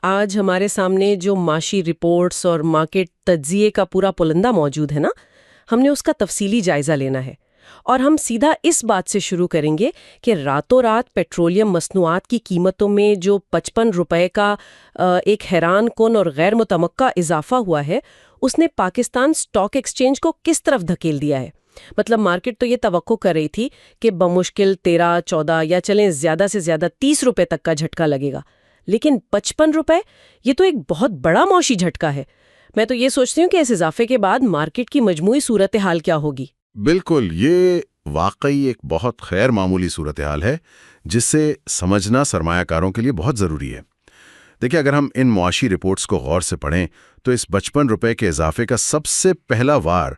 آج ہمارے سامنے جو معاشی رپورٹس اور مارکیٹ تجزیے کا پورا پلندہ موجود ہے نا، ہم نے اس کا تفصیلی جائزہ لینا ہے۔ اور ہم سیدھا اس بات سے شروع کریں گے کہ راتوں رات پیٹرولیم مصنوعات کی قیمتوں میں جو 55 روپے کا ایک حیران کن اور غیر متوقع اضافہ ہوا ہے، اس نے پاکستان سٹاک ایکسچینج کو کس طرف دھکیل دیا ہے۔ مطلب مارکیٹ تو یہ توقع کر رہی تھی کہ بمشکل 13، 14 یا چلیں زیادہ سے زیادہ 30 روپے تک کا جھٹکا لگے گا، لیکن 55 روپے یہ تو ایک بہت بڑا معاشی جھٹکا ہے۔ میں تو یہ سوچتی ہوں کہ اس اضافے کے بعد مارکیٹ کی مجموعی صورتحال کیا ہوگی۔ بالکل، یہ واقعی ایک بہت غیر معمولی صورتحال ہے جس سے سمجھنا سرمایہ کاروں کے لیے بہت ضروری ہے۔ دیکھیں، اگر ہم ان معاشی رپورٹس کو غور سے پڑھیں تو اس 55 روپے کے اضافے کا سب سے پہلا وار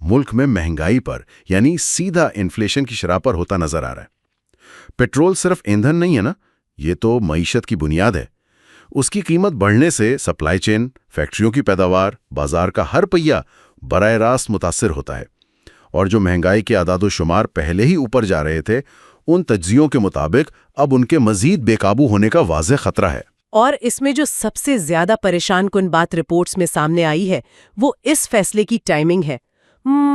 ملک میں مہنگائی پر، یعنی سیدھا انفلیشن کی شرح پر ہوتا نظر آ رہا ہے۔ پیٹرول صرف ایندھن نہیں ہے نا، یہ تو معیشت کی بنیاد ہے۔ اس کی قیمت بڑھنے سے سپلائی چین، فیکٹریوں کی پیداوار، بازار کا ہر پہیہ براہ راست متاثر ہوتا ہے۔ اور جو مہنگائی کے اعداد و شمار پہلے ہی اوپر جا رہے تھے، ان تجزیوں کے مطابق اب ان کے مزید بے قابو ہونے کا واضح خطرہ ہے۔ اور اس میں جو سب سے زیادہ پریشان کن بات رپورٹس میں سامنے آئی ہے وہ اس فیصلے کی ٹائمنگ ہے۔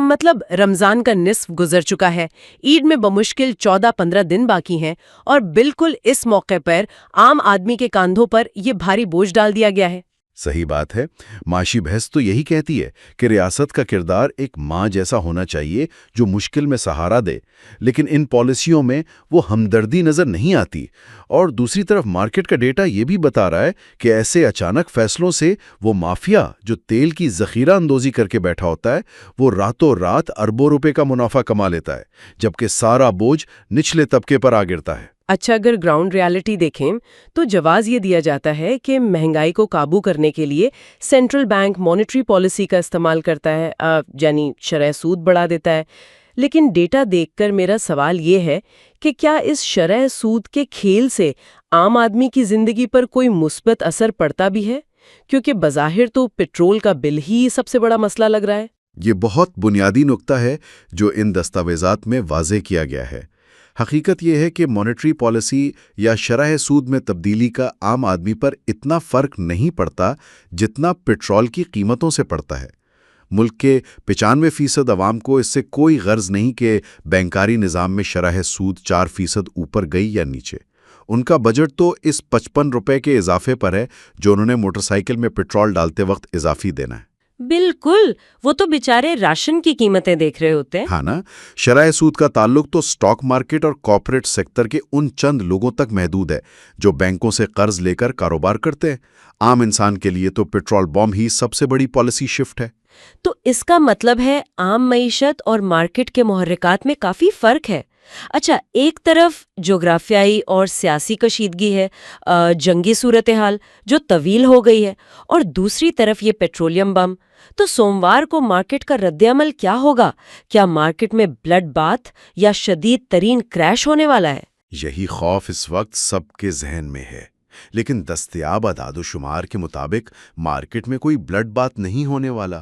مطلب رمضان کا نصف گزر چکا ہے، عید میں بمشکل 14-15 دن باقی ہیں، اور بالکل اس موقع پر عام آدمی کے کاندھوں پر یہ بھاری بوجھ ڈال دیا گیا ہے۔ صحیح بات ہے، معاشی بحث تو یہی کہتی ہے کہ ریاست کا کردار ایک ماں جیسا ہونا چاہیے جو مشکل میں سہارا دے، لیکن ان پالیسیوں میں وہ ہمدردی نظر نہیں آتی۔ اور دوسری طرف مارکیٹ کا ڈیٹا یہ بھی بتا رہا ہے کہ ایسے اچانک فیصلوں سے وہ مافیا جو تیل کی ذخیرہ اندوزی کر کے بیٹھا ہوتا ہے، وہ راتوں رات اربوں روپے کا منافع کما لیتا ہے، جبکہ سارا بوجھ نچلے طبقے پر آ گرتا ہے۔ اچھا، اگر گراؤنڈ ریالٹی دیکھیں تو جواز یہ دیا جاتا ہے کہ مہنگائی کو قابو کرنے کے لیے سینٹرل بینک مانیٹری پالیسی کا استعمال کرتا ہے، یعنی شرح سود بڑھا دیتا ہے۔ لیکن ڈیٹا دیکھ کر میرا سوال یہ ہے کہ کیا اس شرح سود کے کھیل سے عام آدمی کی زندگی پر کوئی مثبت اثر پڑتا بھی ہے؟ کیونکہ بظاہر تو پیٹرول کا بل ہی سب سے بڑا مسئلہ لگ رہا ہے۔ یہ بہت بنیادی نقطہ ہے جو ان دستاویزات میں واضح کیا گیا ہے۔ حقیقت یہ ہے کہ مانیٹری پالیسی یا شرح سود میں تبدیلی کا عام آدمی پر اتنا فرق نہیں پڑتا جتنا پیٹرول کی قیمتوں سے پڑتا ہے۔ ملک کے 95% عوام کو اس سے کوئی غرض نہیں کہ بینکاری نظام میں شرح سود 4% اوپر گئی یا نیچے۔ ان کا بجٹ تو اس 55 روپے کے اضافے پر ہے جو انہوں نے موٹر سائیکل میں پیٹرول ڈالتے وقت اضافی دینا ہے۔ بالکل، وہ تو بیچارے راشن کی قیمتیں دیکھ رہے ہوتے ہیں۔ ہاں نا، شرح سود کا تعلق تو سٹاک مارکیٹ اور کارپوریٹ سیکٹر کے ان چند لوگوں تک محدود ہے جو بینکوں سے قرض لے کر کاروبار کرتے ہیں۔ عام انسان کے لیے تو پیٹرول بم ہی سب سے بڑی پالیسی شفٹ ہے۔ تو اس کا مطلب ہے عام معیشت اور مارکیٹ کے محرکات میں کافی فرق ہے۔ اچھا، ایک طرف جغرافیائی اور سیاسی کشیدگی ہے، جنگی صورتحال جو طویل ہو گئی ہے، اور دوسری طرف یہ پیٹرولیم بم۔ تو سوموار کو مارکیٹ کا رد عمل کیا ہوگا؟ کیا مارکیٹ میں بلڈ باتھ یا شدید ترین کریش ہونے والا ہے؟ یہی خوف اس وقت سب کے ذہن میں ہے، لیکن دستیاب اعداد و شمار کے مطابق مارکیٹ میں کوئی بلڈ باتھ نہیں ہونے والا۔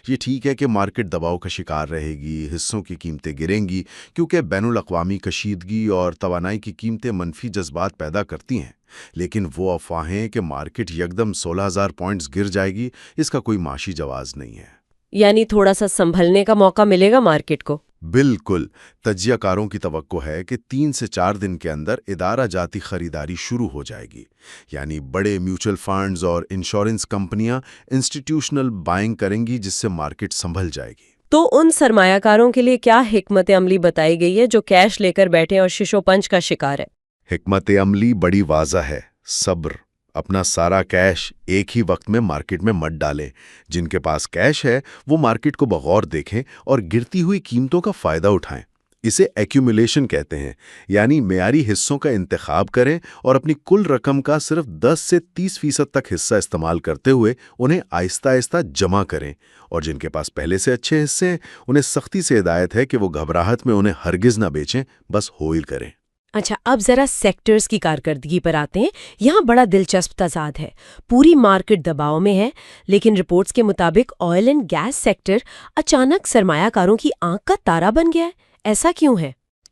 یہ ٹھیک ہے کہ مارکیٹ دباؤ کا شکار رہے گی، حصوں کی قیمتیں گریں گی کیونکہ بین الاقوامی کشیدگی اور توانائی کی قیمتیں منفی جذبات پیدا کرتی ہیں، لیکن وہ افواہیں کہ مارکیٹ یکدم 16,000 پوائنٹس گر جائے گی، اس کا کوئی معاشی جواز نہیں ہے۔ یعنی تھوڑا سا سنبھلنے کا موقع ملے گا مارکیٹ کو۔ بالکل، تجزیہ کاروں کی توقع ہے کہ 3 سے 4 دن کے اندر ادارہ جاتی خریداری شروع ہو جائے گی، یعنی بڑے میوچل فنڈز اور انشورنس کمپنیاں انسٹیٹیوشنل بائنگ کریں گی، جس سے مارکیٹ سنبھل جائے گی۔ تو ان سرمایہ کاروں کے لیے کیا حکمت عملی بتائی گئی ہے جو کیش لے کر بیٹھے اور شش و پنج کا شکار ہے؟ حکمت عملی بڑی واضح ہے: صبر۔ اپنا سارا کیش ایک ہی وقت میں مارکیٹ میں مت ڈالیں۔ جن کے پاس کیش ہے وہ مارکیٹ کو بغور دیکھیں اور گرتی ہوئی قیمتوں کا فائدہ اٹھائیں۔ اسے ایکیومولیشن کہتے ہیں، یعنی معیاری حصوں کا انتخاب کریں اور اپنی کل رقم کا صرف 10 سے 30% تک حصہ استعمال کرتے ہوئے انہیں آہستہ آہستہ جمع کریں، اور جن کے پاس پہلے سے اچھے حصے ہیں انہیں سختی سے ہدایت ہے کہ وہ گھبراہٹ میں انہیں ہرگز نہ بیچیں، بس ہولڈ کریں۔ اچھا، اب ذرا سیکٹرز کی کارکردگی پر آتے ہیں۔ یہاں بڑا دلچسپ تضاد ہے۔ پوری مارکیٹ دباؤ میں ہے، لیکن رپورٹس کے مطابق آئل اینڈ گیس سیکٹر اچانک سرمایہ کاروں کی آنکھ کا تارا بن گیا ہے۔ ایسا کیوں ہے؟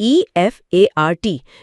EFART,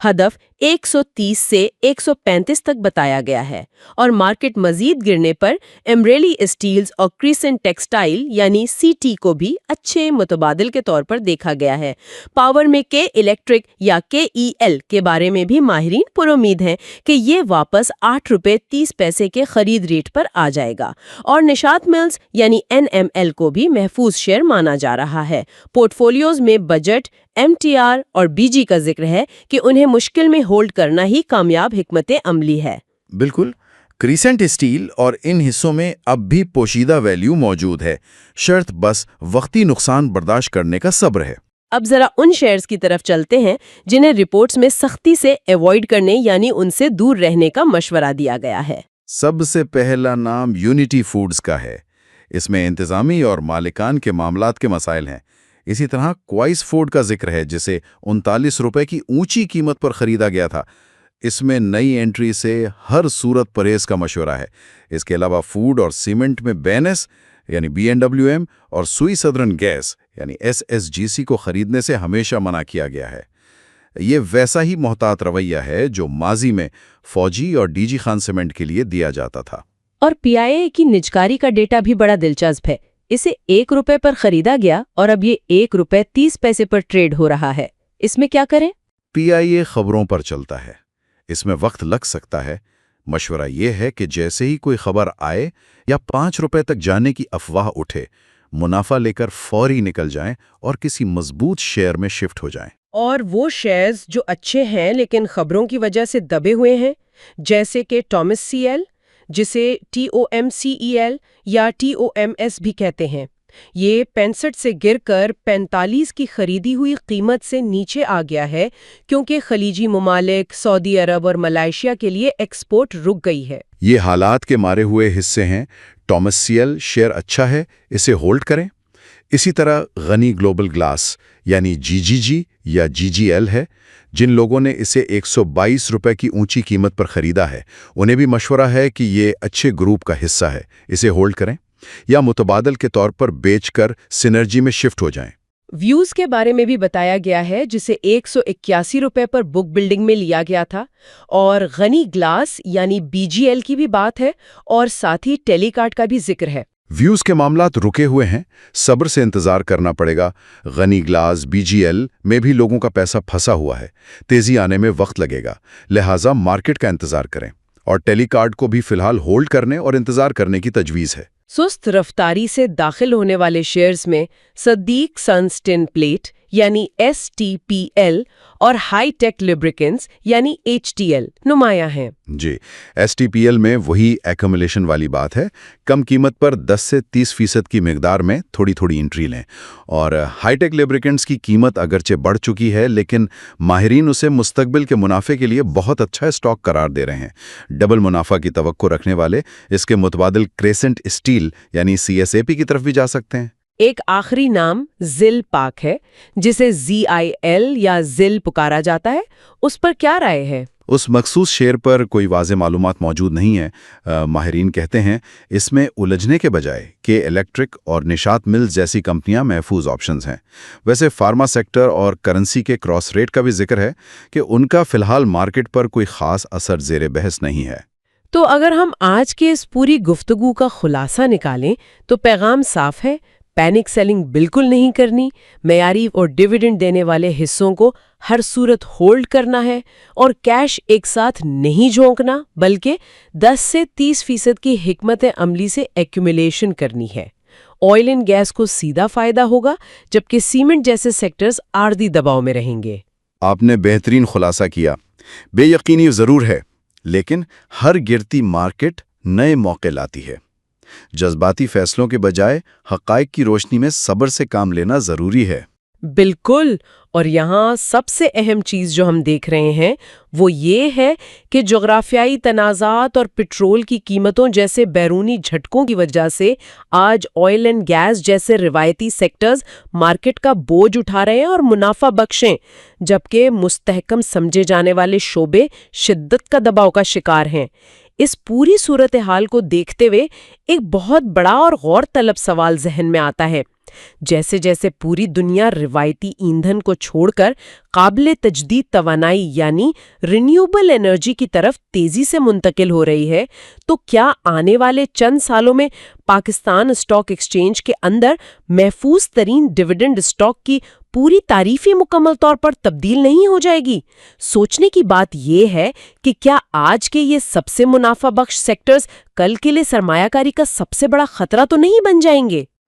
ہدف 130 سے 135 تک بتایا گیا ہے اور مارکیٹ مزید گرنے پر ایمریلی اسٹیلز اور کریسنٹ ٹیکسٹائل یعنی CT کو بھی اچھے متبادل کے طور پر دیکھا گیا ہے۔ پاور میں کے الیکٹرک یا KEL کے بارے میں بھی ماہرین پر امید ہیں کہ یہ واپس ₹8.30 کے خرید ریٹ پر آ جائے گا اور نشاط ملز یعنی NML کو بھی محفوظ شیئر مانا جا رہا ہے۔ پورٹ فولیوز میں بجٹ، MTR اور BG کا ذکر ہے کہ انہیں مشکل میں ہولڈ کرنا ہی کامیاب حکمت عملی ہے۔ بالکل، کریسنٹ اسٹیل اور ان حصوں میں اب بھی پوشیدہ ویلیو موجود ہے، شرط بس وقتی نقصان برداشت کرنے کا صبر ہے۔ اب ذرا ان شیئرز کی طرف چلتے ہیں جنہیں رپورٹس میں سختی سے ایوائڈ کرنے یعنی ان سے دور رہنے کا مشورہ دیا گیا ہے۔ سب سے پہلا نام یونٹی فوڈز کا ہے۔ اس میں انتظامی اور مالکان کے معاملات کے مسائل ہیں۔ اسی طرح کوائس فوڈ کا ذکر ہے جسے ₹39 کی اونچی قیمت پر خریدا گیا تھا۔ اس میں نئی انٹری سے ہر صورت پرہیز کا مشورہ ہے۔ اس کے علاوہ فوڈ اور سیمنٹ میں بینس یعنی BNWM اور سوئی سدرن گیس یعنی SSGC کو خریدنے سے ہمیشہ منع کیا گیا ہے۔ یہ ویسا ہی محتاط رویہ ہے جو ماضی میں فوجی اور DG خان سیمنٹ کے لیے دیا جاتا تھا۔ اور PIA کی نجکاری کا ڈیٹا بھی بڑا دلچسپ ہے۔ اسے ₹1 پر خریدا گیا اور اب یہ ₹1.30 پر ٹریڈ ہو رہا ہے۔ اس میں کیا کریں؟ PIA خبروں پر چلتا ہے، اس میں وقت لگ سکتا ہے۔ مشورہ یہ ہے کہ جیسے ہی کوئی خبر آئے یا ₹5 تک جانے کی افواہ اٹھے، منافع لے کر فوری نکل جائیں اور کسی مضبوط شیئر میں شفٹ ہو جائیں۔ اور وہ شیئرز جو اچھے ہیں لیکن خبروں کی وجہ سے دبے ہوئے ہیں، جیسے کہ ٹامس CL جسے TOMCEL یا TOMS بھی کہتے ہیں، یہ 65 سے گر کر 45 کی خریدی ہوئی قیمت سے نیچے آ گیا ہے کیونکہ خلیجی ممالک، سعودی عرب اور ملائیشیا کے لیے ایکسپورٹ رک گئی ہے۔ یہ حالات کے مارے ہوئے حصے ہیں۔ ٹامس CL شیئر اچھا ہے، اسے ہولڈ کریں۔ اسی طرح غنی گلوبل گلاس یعنی GGG یا GGL ہے۔ جن لوگوں نے اسے ₹122 کی اونچی قیمت پر خریدا ہے انہیں بھی مشورہ ہے کہ یہ اچھے گروپ کا حصہ ہے، اسے ہولڈ کریں یا متبادل کے طور پر بیچ کر سینرجی میں شفٹ ہو جائیں۔ ویوز کے بارے میں بھی بتایا گیا ہے جسے ₹181 پر بک بلڈنگ میں لیا گیا تھا، اور غنی گلاس یعنی BGL کی بھی بات ہے اور ساتھ ہی ٹیلی کارٹ کا بھی ذکر ہے۔ ویوز کے معاملات رکے ہوئے ہیں، صبر سے انتظار کرنا پڑے گا۔ غنی گلاس BGL میں بھی لوگوں کا پیسہ پھنسا ہوا ہے، تیزی آنے میں وقت لگے گا، لہٰذا مارکیٹ کا انتظار کریں، اور ٹیلی کارڈ کو بھی فی الحال ہولڈ کرنے اور انتظار کرنے کی تجویز ہے۔ سست رفتاری سے داخل ہونے والے شیئرز میں صدیق سنز ٹن پلیٹ یعنی STPL اور ہائی ٹیک لیبریکنز یعنی HTL نمایاں ہیں۔ جی، STPL میں وہی ایکومولیشن والی بات ہے، کم قیمت پر 10 سے 30% کی مقدار میں تھوڑی تھوڑی انٹری لیں، اور ہائی ٹیک لیبریکنٹس کی قیمت اگرچہ بڑھ چکی ہے لیکن ماہرین اسے مستقبل کے منافع کے لیے بہت اچھا اسٹاک قرار دے رہے ہیں۔ ڈبل منافع کی توقع رکھنے والے اس کے متبادل کریسنٹ اسٹیل یعنی CSAP کی طرف بھی جا سکتے ہیں۔ ایک آخری نام زل پاک ہے جسے ZIL یا زل پکارا جاتا ہے، اس پر کیا رائے ہے؟ اس مخصوص شیئر پر کوئی واضح معلومات موجود نہیں ہے۔ ماہرین کہتے ہیں اس میں الجھنے کے بجائے کہ الیکٹرک اور نشاط ملز جیسی کمپنیاں محفوظ آپشنز ہیں۔ ویسے فارما سیکٹر اور کرنسی کے کراس ریٹ کا بھی ذکر ہے کہ ان کا فی الحال مارکیٹ پر کوئی خاص اثر زیر بحث نہیں ہے۔ تو اگر ہم آج کے اس پوری گفتگو کا خلاصہ نکالیں تو پیغام صاف ہے، پینک سیلنگ بالکل نہیں کرنی، معیاری اور ڈیویڈنڈ دینے والے حصوں کو ہر صورت ہولڈ کرنا ہے، اور کیش ایک ساتھ نہیں جھونکنا بلکہ 10 سے 30% کی حکمت عملی سے ایکومولیشن کرنی ہے۔ آئل اینڈ گیس کو سیدھا فائدہ ہوگا جبکہ سیمنٹ جیسے سیکٹرز عارضی دباؤ میں رہیں گے۔ آپ نے بہترین خلاصہ کیا۔ بے یقینی ضرور ہے، لیکن ہر گرتی مارکیٹ نئے موقع لاتی ہے۔ جذباتی فیصلوں کے بجائے حقائق کی روشنی میں صبر سے کام لینا ضروری ہے۔ بالکل، اور یہاں سب سے اہم چیز جو ہم دیکھ رہے ہیں وہ یہ ہے کہ جغرافیائی تنازعات اور پٹرول کی قیمتوں جیسے بیرونی جھٹکوں کی وجہ سے آج آئل اینڈ گیس جیسے روایتی سیکٹرز مارکیٹ کا بوجھ اٹھا رہے ہیں اور منافع بخشیں، جبکہ مستحکم سمجھے جانے والے شعبے شدت کا دباؤ کا شکار ہیں۔ اس پوری صورتحال کو دیکھتے ہوئے ایک بہت بڑا اور غور طلب سوال ذہن میں آتا ہے جیسے جیسے پوری دنیا روایتی ایندھن کو چھوڑ کر قابل تجدید توانائی یعنی رینیوبل انرجی کی طرف تیزی سے منتقل ہو رہی ہے، تو کیا آنے والے چند سالوں میں پاکستان اسٹاک ایکسچینج کے اندر محفوظ ترین ڈیویڈنڈ اسٹاک کی پوری تعریف ہی مکمل طور پر تبدیل نہیں ہو جائے گی؟ سوچنے کی بات یہ ہے کہ کیا آج کے یہ سب سے منافع بخش سیکٹرز کل کے لیے سرمایہ کاری کا سب سے بڑا خطرہ تو نہیں بن جائیں گے؟